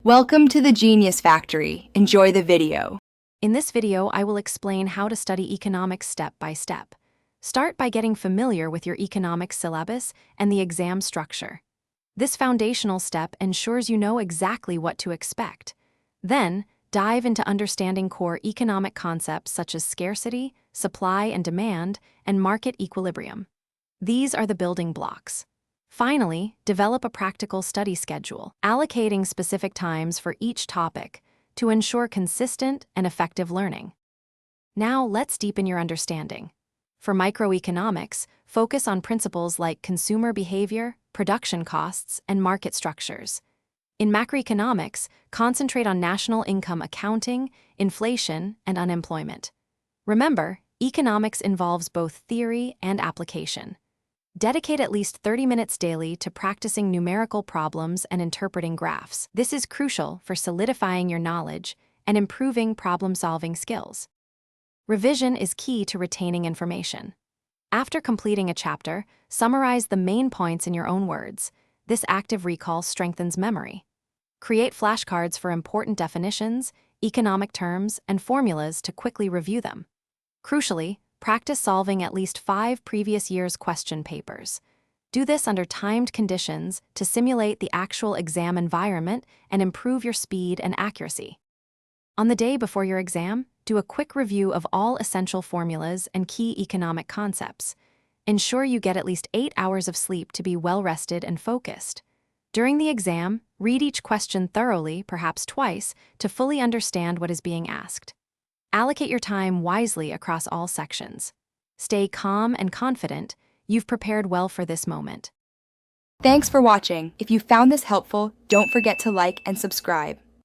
Welcome to the Genius Factory. Enjoy the video. In this video, I will explain how to study economics step by step. Start by getting familiar with your economics syllabus and the exam structure. This foundational step ensures you know exactly what to expect. Then, dive into understanding core economic concepts such as scarcity, supply and demand, and market equilibrium. These are the building blocks. Finally, develop a practical study schedule, allocating specific times for each topic to ensure consistent and effective learning. Now, let's deepen your understanding. For microeconomics, focus on principles like consumer behavior, production costs, and market structures. In macroeconomics, concentrate on national income accounting, inflation, and unemployment. Remember, economics involves both theory and application. Dedicate at least 30 minutes daily to practicing numerical problems and interpreting graphs. This is crucial for solidifying your knowledge and improving problem-solving skills. Revision is key to retaining information. After completing a chapter, summarize the main points in your own words. This active recall strengthens memory. Create flashcards for important definitions, economic terms, and formulas to quickly review them. Crucially, practice solving at least 5 previous year's question papers. Do this under timed conditions to simulate the actual exam environment and improve your speed and accuracy. On the day before your exam, do a quick review of all essential formulas and key economic concepts. Ensure you get at least 8 hours of sleep to be well-rested and focused. During the exam, read each question thoroughly, perhaps twice, to fully understand what is being asked. Allocate your time wisely across all sections. Stay calm and confident. You've prepared well for this moment. Thanks for watching. If you found this helpful, don't forget to like and subscribe.